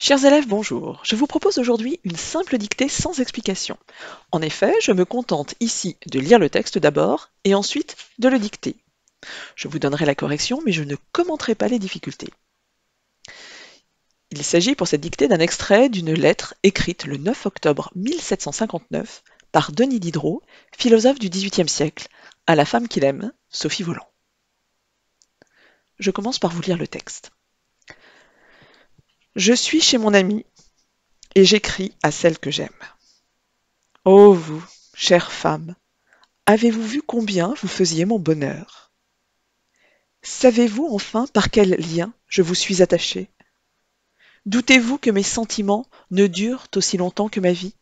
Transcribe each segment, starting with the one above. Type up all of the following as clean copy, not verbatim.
Chers élèves, bonjour. Je vous propose aujourd'hui une simple dictée sans explication. En effet, je me contente ici de lire le texte d'abord et ensuite de le dicter. Je vous donnerai la correction, mais je ne commenterai pas les difficultés. Il s'agit pour cette dictée d'un extrait d'une lettre écrite le 9 octobre 1759 par Denis Diderot, philosophe du XVIIIe siècle, à la femme qu'il aime, Sophie Voland. Je commence par vous lire le texte. Je suis chez mon ami et j'écris à celle que j'aime. Ô vous, chère femme, avez-vous vu combien vous faisiez mon bonheur? Savez-vous enfin par quel lien je vous suis attaché? Doutez-vous que mes sentiments ne durent aussi longtemps que ma vie?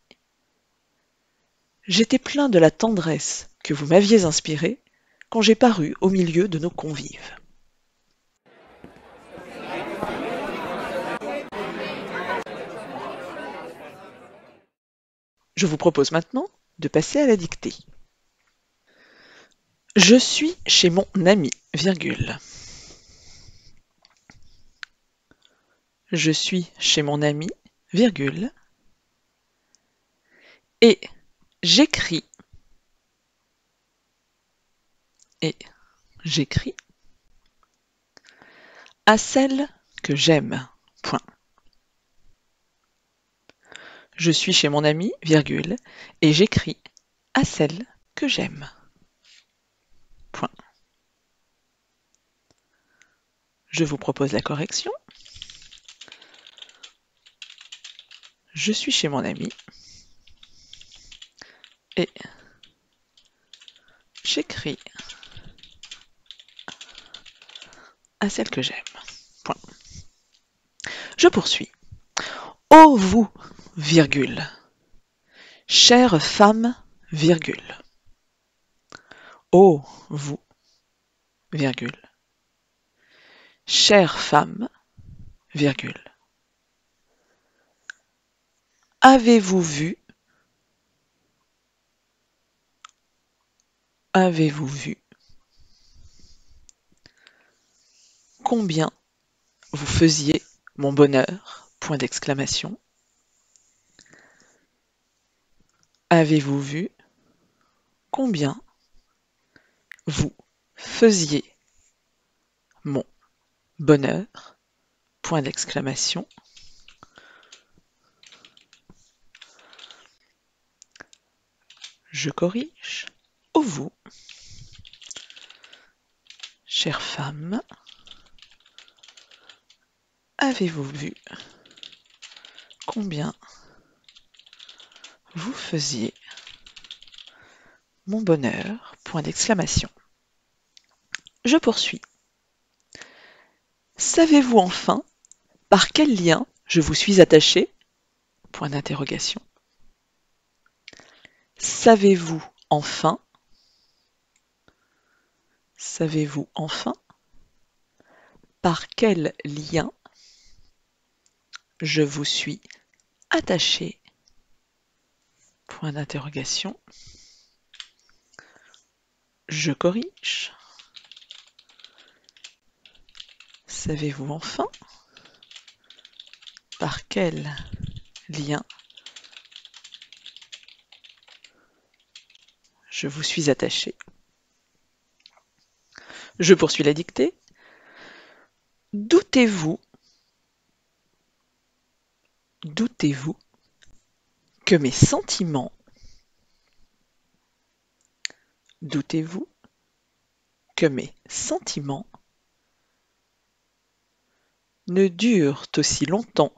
J'étais plein de la tendresse que vous m'aviez inspirée quand j'ai paru au milieu de nos convives. Je vous propose maintenant de passer à la dictée. Je suis chez mon ami, virgule. Je suis chez mon ami, virgule. Et j'écris. Et j'écris à celle que j'aime. Point. Je suis chez mon ami, virgule, et j'écris à celle que j'aime. Point. Je vous propose la correction. Je suis chez mon ami et j'écris à celle que j'aime. Point. Je poursuis. Ô vous, virgule, chère femme, virgule. Ô vous, virgule, chère femme, virgule. Avez-vous vu combien vous faisiez mon bonheur? Point d'exclamation. Avez-vous vu combien vous faisiez mon bonheur? Point d'exclamation. Je corrige. Ô vous, chère femme, avez-vous vu combien vous faisiez mon bonheur? Point d'exclamation. Je poursuis. Savez-vous enfin par quel lien je vous suis attaché? Point d'interrogation. Savez-vous enfin par quel lien je vous suis attaché? Point d'interrogation. Je corrige. Savez-vous enfin par quel lien je vous suis attaché? Je poursuis la dictée. Doutez-vous que mes sentiments ne durent aussi longtemps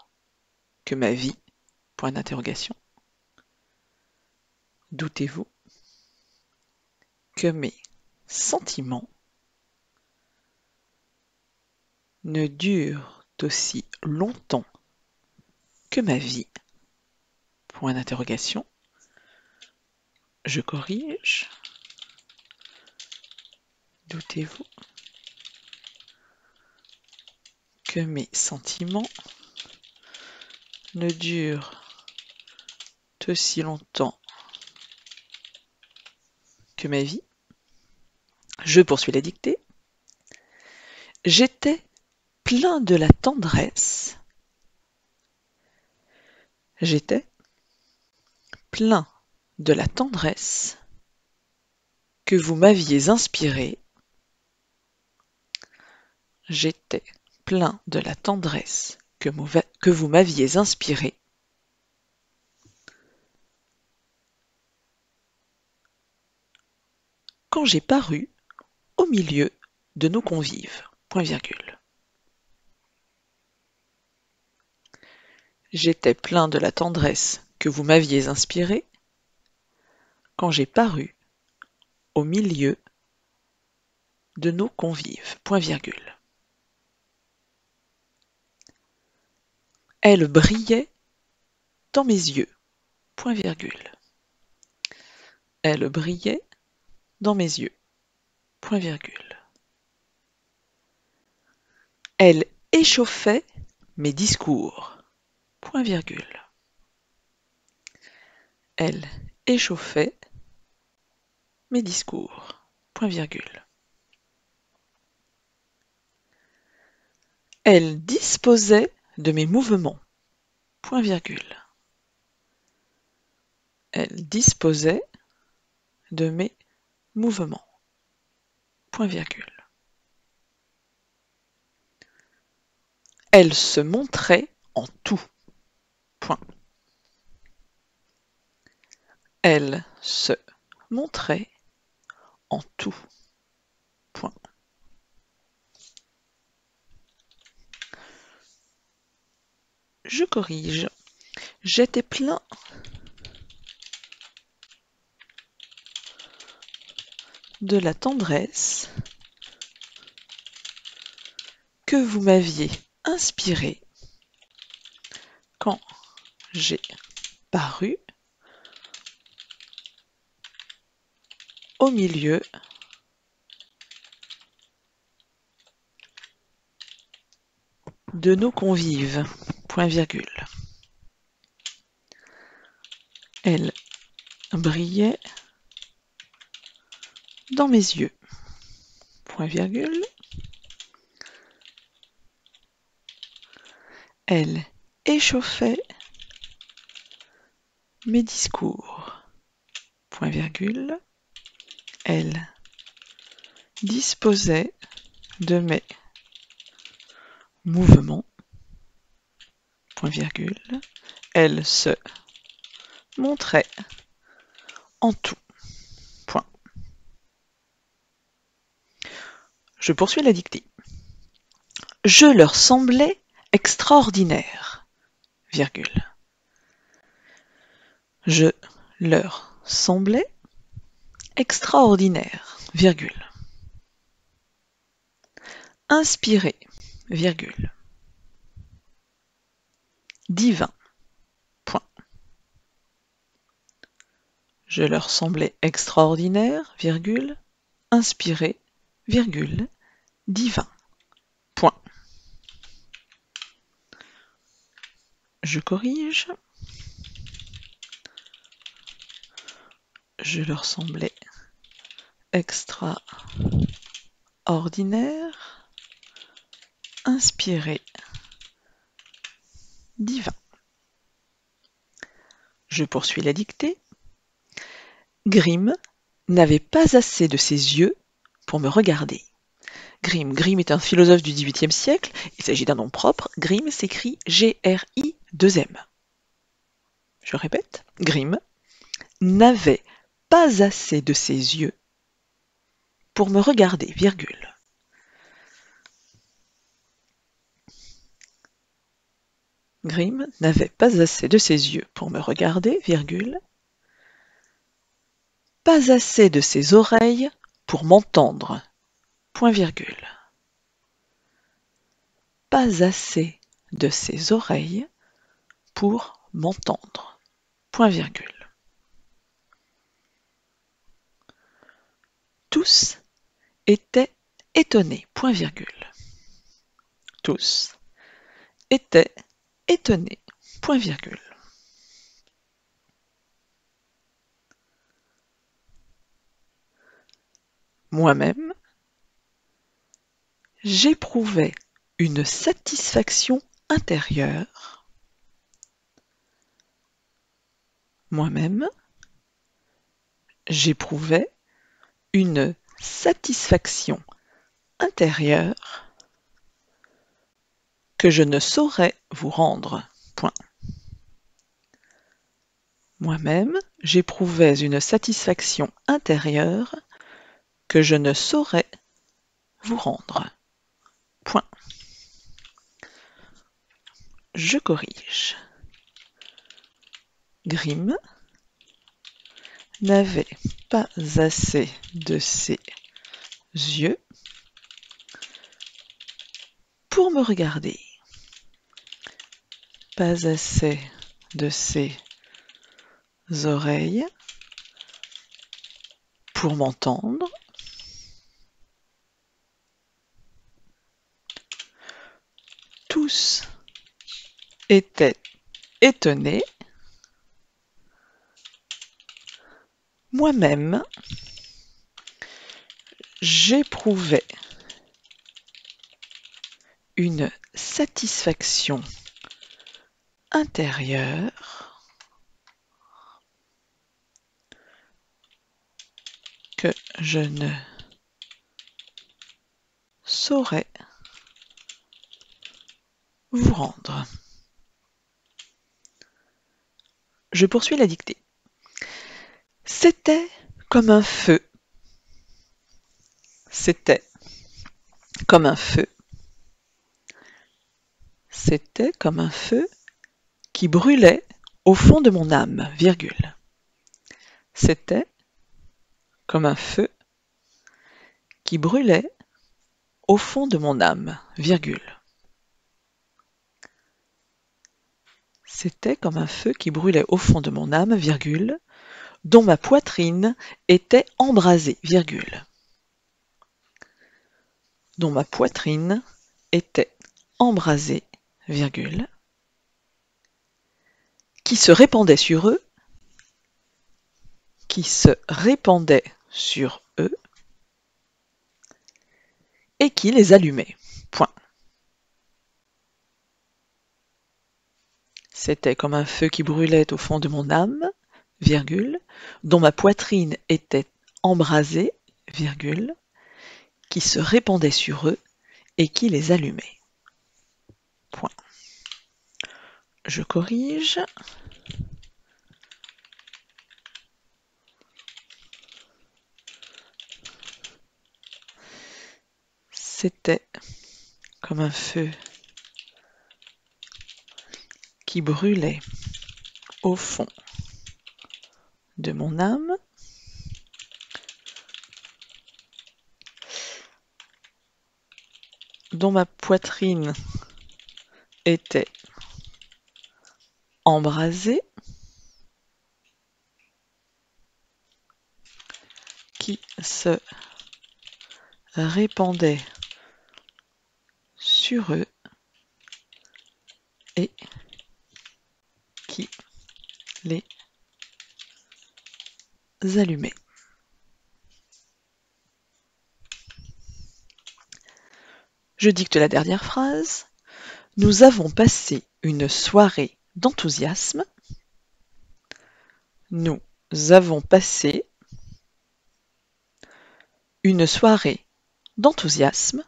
que ma vie? Point d'interrogation. Doutez-vous que mes sentiments ne durent aussi longtemps que ma vie? Point d'interrogation. Je corrige. Doutez-vous que mes sentiments ne durent aussi longtemps que ma vie? Je poursuis la dictée. J'étais plein de la tendresse J'étais plein de la tendresse que vous m'aviez inspirée. J'étais plein de la tendresse que vous m'aviez inspirée. Quand j'ai paru au milieu de nos convives. Point virgule. J'étais plein de la tendresse que vous m'aviez inspirée quand j'ai paru au milieu de nos convives. Point virgule. Elle brillait dans mes yeux. Point virgule. Elle brillait dans mes yeux. Point virgule. Elle échauffait mes discours. Point virgule. Elle échauffait mes discours. Point virgule. Elle disposait de mes mouvements. Point virgule. Elle disposait de mes mouvements. Point virgule. Elle se montrait en tout. Point. Elle se montrait en tout. Point. Je corrige. J'étais plein de la tendresse que vous m'aviez inspirée quand j'ai paru au milieu de nos convives. Point virgule. Elle brillait dans mes yeux. Point virgule. Elle échauffait mes discours. Point virgule. Elle disposait de mes mouvements. Point virgule. Elle se montrait en tout. Point. Je poursuis la dictée. Je leur semblais extraordinaire, virgule. Je leur semblais extraordinaire, virgule. Inspiré, virgule. Divin, point. Je leur semblais extraordinaire, virgule. Inspiré, virgule. Divin, point. Je corrige. Je leur semblais extraordinaire, inspiré, divin. Je poursuis la dictée. Grimm n'avait pas assez de ses yeux pour me regarder. Grimm est un philosophe du XVIIIe siècle. Il s'agit d'un nom propre. Grimm s'écrit G-R-I-2-M. Je répète. Grimm n'avait pas assez de ses yeux pour me regarder, virgule. Grimm n'avait pas assez de ses yeux pour me regarder, virgule. Pas assez de ses oreilles pour m'entendre, point virgule. Pas assez de ses oreilles pour m'entendre, point virgule. Tous étaient étonnés, point virgule. Tous étaient étonnés, point virgule. Moi-même, j'éprouvais une satisfaction intérieure Moi-même, j'éprouvais une satisfaction intérieure que je ne saurais vous rendre. Point. Moi-même, j'éprouvais une satisfaction intérieure que je ne saurais vous rendre. Point. Je corrige. Grimm n'avait pas assez de ses yeux pour me regarder. Pas assez de ses oreilles pour m'entendre. Tous étaient étonnés. Moi-même, j'éprouvais une satisfaction intérieure que je ne saurais vous rendre. Je poursuis la dictée. C'était comme un feu. C'était comme un feu. C'était comme un feu qui brûlait au fond de mon âme, virgule. C'était comme un feu qui brûlait au fond de mon âme, virgule. C'était comme un feu qui brûlait au fond de mon âme, virgule, dont ma poitrine était embrasée, virgule. Dont ma poitrine était embrasée, virgule, qui se répandait sur eux, et qui les allumait. Point. C'était comme un feu qui brûlait au fond de mon âme, virgule, dont ma poitrine était embrasée, virgule, qui se répandait sur eux et qui les allumait. Point. Je corrige. C'était comme un feu qui brûlait au fond de mon âme, dont ma poitrine était embrasée, qui se répandait sur eux et qui les allumait. Je dicte la dernière phrase. Nous avons passé une soirée d'enthousiasme. Nous avons passé une soirée d'enthousiasme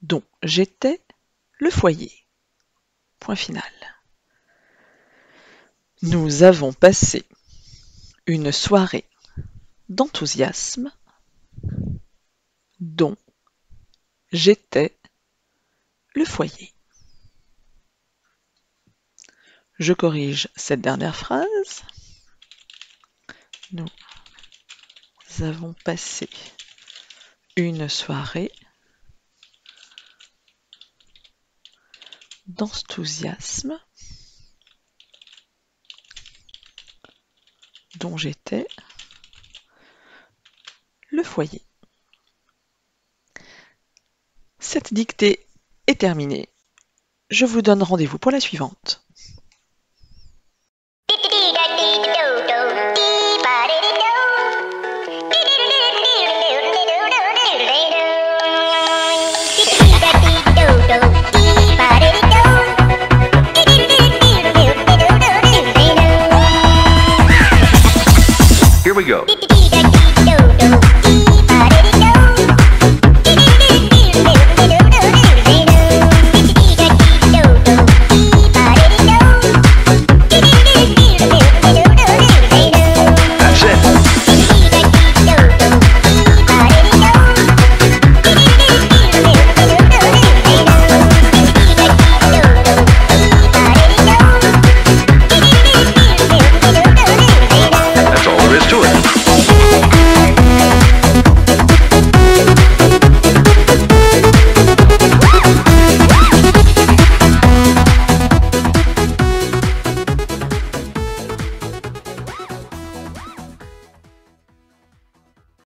dont j'étais le foyer. Point final. Nous avons passé une soirée d'enthousiasme dont j'étais le foyer. Je corrige cette dernière phrase. Nous avons passé une soirée d'enthousiasme dont j'étais le foyer. Cette dictée est terminée. Je vous donne rendez-vous pour la suivante. Do Here we go.